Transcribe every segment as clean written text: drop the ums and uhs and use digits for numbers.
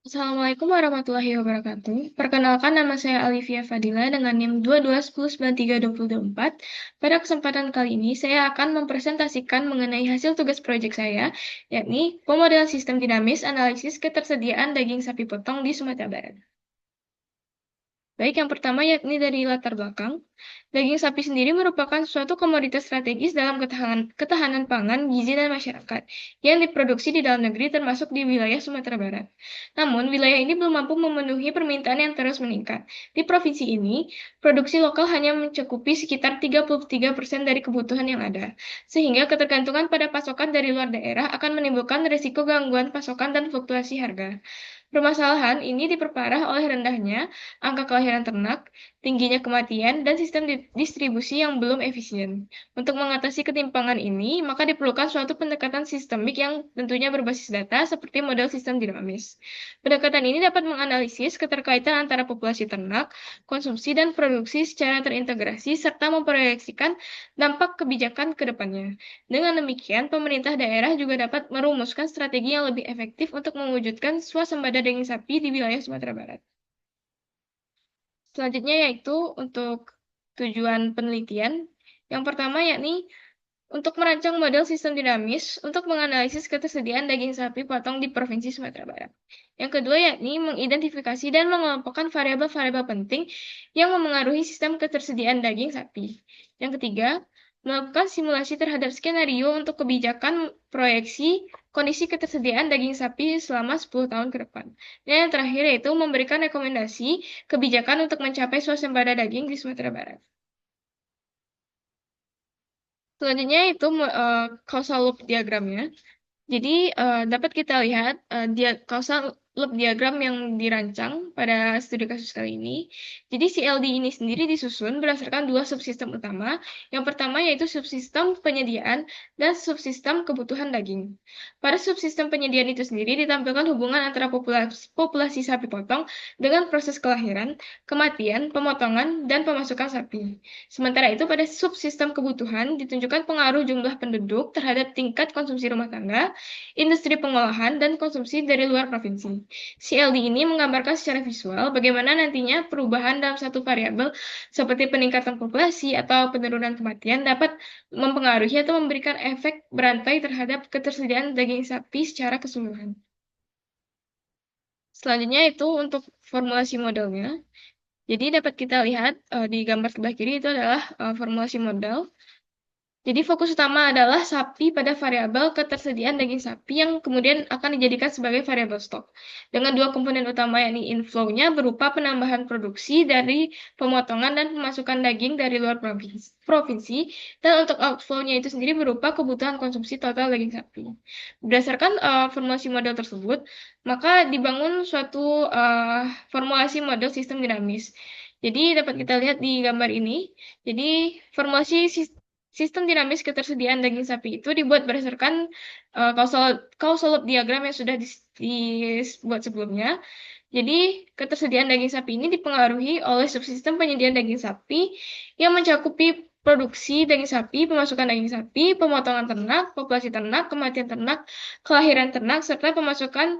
Assalamualaikum warahmatullahi wabarakatuh. Perkenalkan, nama saya Alivia Fadila dengan NIM 22109324. Pada kesempatan kali ini, saya akan mempresentasikan mengenai hasil tugas proyek saya, yakni pemodelan sistem dinamis analisis ketersediaan daging sapi potong di Sumatera Barat. Baik, yang pertama yakni dari latar belakang. Daging sapi sendiri merupakan suatu komoditas strategis dalam ketahanan pangan, gizi, dan masyarakat yang diproduksi di dalam negeri termasuk di wilayah Sumatera Barat. Namun, wilayah ini belum mampu memenuhi permintaan yang terus meningkat. Di provinsi ini, produksi lokal hanya mencakupi sekitar 33% dari kebutuhan yang ada, sehingga ketergantungan pada pasokan dari luar daerah akan menimbulkan risiko gangguan pasokan dan fluktuasi harga. Permasalahan ini diperparah oleh rendahnya angka kelahiran ternak, tingginya kematian, dan sistem distribusi yang belum efisien. Untuk mengatasi ketimpangan ini, maka diperlukan suatu pendekatan sistemik yang tentunya berbasis data seperti model sistem dinamis. Pendekatan ini dapat menganalisis keterkaitan antara populasi ternak, konsumsi, dan produksi secara terintegrasi serta memproyeksikan dampak kebijakan ke depannya. Dengan demikian, pemerintah daerah juga dapat merumuskan strategi yang lebih efektif untuk mewujudkan swasembada daging sapi di wilayah Sumatera Barat. Selanjutnya yaitu untuk tujuan penelitian. Yang pertama yakni untuk merancang model sistem dinamis untuk menganalisis ketersediaan daging sapi potong di Provinsi Sumatera Barat. Yang kedua yakni mengidentifikasi dan mengelompokkan variabel-variabel penting yang memengaruhi sistem ketersediaan daging sapi. Yang ketiga, melakukan simulasi terhadap skenario untuk kebijakan proyeksi kondisi ketersediaan daging sapi selama 10 tahun ke depan. Dan yang terakhir yaitu memberikan rekomendasi kebijakan untuk mencapai swasembada daging di Sumatera Barat. Selanjutnya itu causal loop diagramnya. Jadi dapat kita lihat causal loop diagram yang dirancang pada studi kasus kali ini. Jadi CLD ini sendiri disusun berdasarkan dua subsistem utama. Yang pertama yaitu subsistem penyediaan dan subsistem kebutuhan daging. Pada subsistem penyediaan itu sendiri ditampilkan hubungan antara populasi sapi potong dengan proses kelahiran, kematian, pemotongan, dan pemasukan sapi. Sementara itu pada subsistem kebutuhan ditunjukkan pengaruh jumlah penduduk terhadap tingkat konsumsi rumah tangga, industri pengolahan, dan konsumsi dari luar provinsi. CLD ini menggambarkan secara visual bagaimana nantinya perubahan dalam satu variabel seperti peningkatan populasi atau penurunan kematian dapat mempengaruhi atau memberikan efek berantai terhadap ketersediaan daging sapi secara keseluruhan. Selanjutnya itu untuk formulasi modelnya. Jadi dapat kita lihat di gambar sebelah kiri itu adalah formulasi model. Jadi fokus utama adalah sapi pada variabel ketersediaan daging sapi yang kemudian akan dijadikan sebagai variabel stok. Dengan dua komponen utama yakni inflow-nya berupa penambahan produksi dari pemotongan dan pemasukan daging dari luar provinsi, dan untuk outflow-nya itu sendiri berupa kebutuhan konsumsi total daging sapi. Berdasarkan formulasi model tersebut, maka dibangun suatu formulasi model sistem dinamis. Jadi dapat kita lihat di gambar ini. Jadi formulasi sistem dinamis ketersediaan daging sapi itu dibuat berdasarkan causal loop diagram yang sudah dibuat sebelumnya. Jadi, ketersediaan daging sapi ini dipengaruhi oleh subsistem penyediaan daging sapi yang mencakupi produksi daging sapi, pemasukan daging sapi, pemotongan ternak, populasi ternak, kematian ternak, kelahiran ternak, serta pemasukan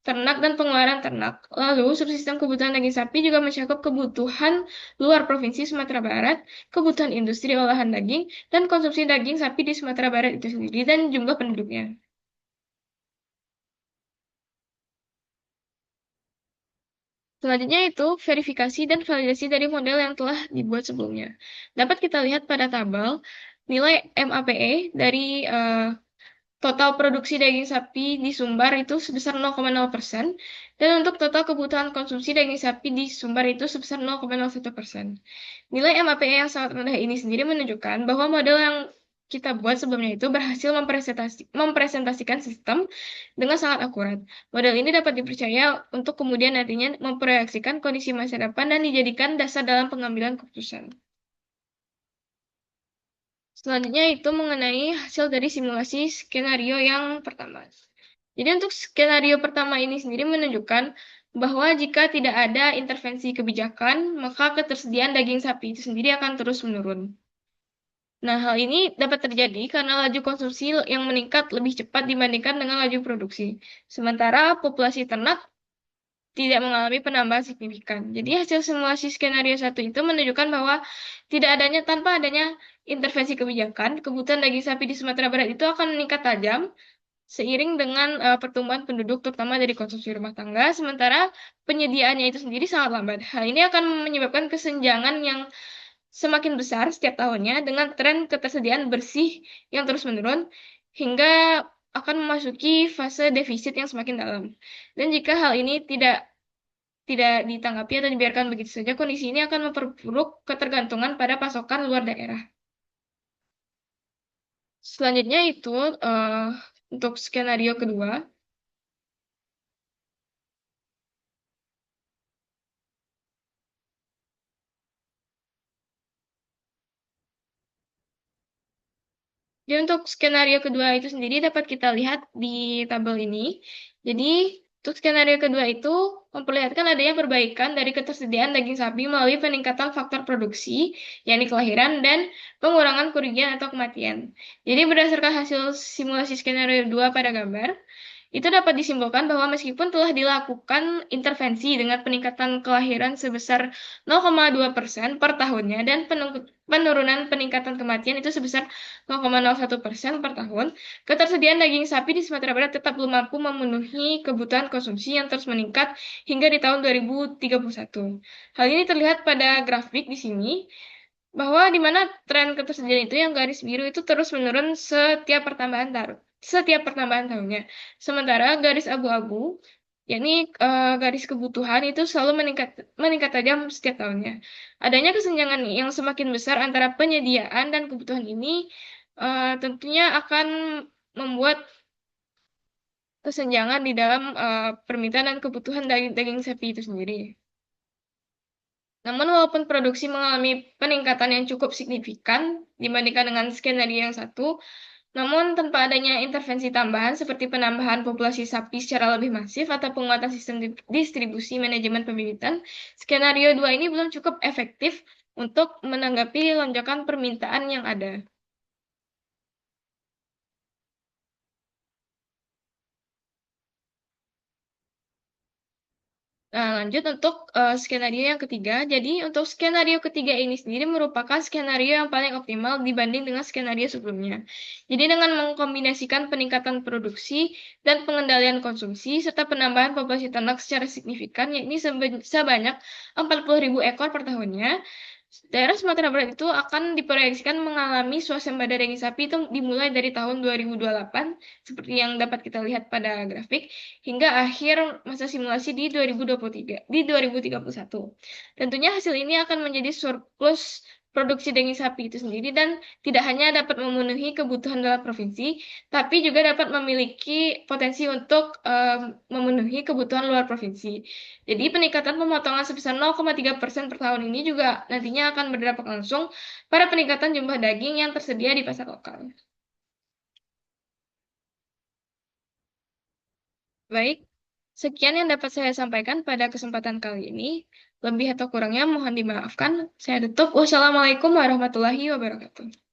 ternak dan pengeluaran ternak. Lalu, subsistem kebutuhan daging sapi juga mencakup kebutuhan luar Provinsi Sumatera Barat, kebutuhan industri olahan daging, dan konsumsi daging sapi di Sumatera Barat itu sendiri, dan jumlah penduduknya. Selanjutnya itu verifikasi dan validasi dari model yang telah dibuat sebelumnya. Dapat kita lihat pada tabel nilai MAPE dari total produksi daging sapi di Sumbar itu sebesar 0,0%, dan untuk total kebutuhan konsumsi daging sapi di Sumbar itu sebesar 0,01%. Nilai MAPE yang sangat rendah ini sendiri menunjukkan bahwa model yang kita buat sebelumnya itu berhasil mempresentasikan sistem dengan sangat akurat. Model ini dapat dipercaya untuk kemudian nantinya memproyeksikan kondisi masa depan dan dijadikan dasar dalam pengambilan keputusan. Selanjutnya itu mengenai hasil dari simulasi skenario yang pertama. Jadi untuk skenario pertama ini sendiri menunjukkan bahwa jika tidak ada intervensi kebijakan, maka ketersediaan daging sapi itu sendiri akan terus menurun. Nah, hal ini dapat terjadi karena laju konsumsi yang meningkat lebih cepat dibandingkan dengan laju produksi. Sementara populasi ternak tidak mengalami penambahan signifikan. Jadi hasil simulasi skenario satu itu menunjukkan bahwa tanpa adanya intervensi kebijakan, kebutuhan daging sapi di Sumatera Barat itu akan meningkat tajam seiring dengan pertumbuhan penduduk terutama dari konsumsi rumah tangga, sementara penyediaannya itu sendiri sangat lambat. Hal ini akan menyebabkan kesenjangan yang semakin besar setiap tahunnya dengan tren ketersediaan bersih yang terus menurun hingga akan memasuki fase defisit yang semakin dalam. Dan jika hal ini tidak ditanggapi atau dibiarkan begitu saja, kondisi ini akan memperburuk ketergantungan pada pasokan luar daerah. Selanjutnya itu untuk skenario kedua. Jadi untuk skenario kedua itu sendiri dapat kita lihat di tabel ini. Jadi untuk skenario kedua itu memperlihatkan adanya perbaikan dari ketersediaan daging sapi melalui peningkatan faktor produksi, yakni kelahiran dan pengurangan kerugian atau kematian. Jadi berdasarkan hasil simulasi skenario 2 pada gambar, itu dapat disimpulkan bahwa meskipun telah dilakukan intervensi dengan peningkatan kelahiran sebesar 0,2% per tahunnya dan penurunan peningkatan kematian itu sebesar 0,01% per tahun, ketersediaan daging sapi di Sumatera Barat tetap belum mampu memenuhi kebutuhan konsumsi yang terus meningkat hingga di tahun 2031. Hal ini terlihat pada grafik di sini, bahwa di mana tren ketersediaan itu yang garis biru itu terus menurun setiap pertambahan tahunnya. Sementara garis abu-abu, yakni garis kebutuhan itu selalu meningkat tajam setiap tahunnya. Adanya kesenjangan yang semakin besar antara penyediaan dan kebutuhan ini tentunya akan membuat kesenjangan di dalam permintaan dan kebutuhan daging sapi itu sendiri. Namun walaupun produksi mengalami peningkatan yang cukup signifikan dibandingkan dengan skenario yang satu, namun tanpa adanya intervensi tambahan seperti penambahan populasi sapi secara lebih masif atau penguatan sistem distribusi manajemen pembibitan, skenario 2 ini belum cukup efektif untuk menanggapi lonjakan permintaan yang ada. Nah, lanjut untuk skenario yang ketiga. Jadi, untuk skenario ketiga ini sendiri merupakan skenario yang paling optimal dibanding dengan skenario sebelumnya. Jadi, dengan mengkombinasikan peningkatan produksi dan pengendalian konsumsi, serta penambahan populasi ternak secara signifikan, yakni sebanyak 40.000 ekor per tahunnya, daerah Sumatera Barat itu akan diproyeksikan mengalami swasembada daging sapi itu dimulai dari tahun 2028, seperti yang dapat kita lihat pada grafik, hingga akhir masa simulasi di 2031. Tentunya hasil ini akan menjadi surplus produksi daging sapi itu sendiri dan tidak hanya dapat memenuhi kebutuhan dalam provinsi, tapi juga dapat memiliki potensi untuk memenuhi kebutuhan luar provinsi. Jadi peningkatan pemotongan sebesar 0,3% per tahun ini juga nantinya akan berdampak langsung pada peningkatan jumlah daging yang tersedia di pasar lokal. Baik, sekian yang dapat saya sampaikan pada kesempatan kali ini. Lebih atau kurangnya mohon dimaafkan. Saya tutup. Wassalamualaikum warahmatullahi wabarakatuh.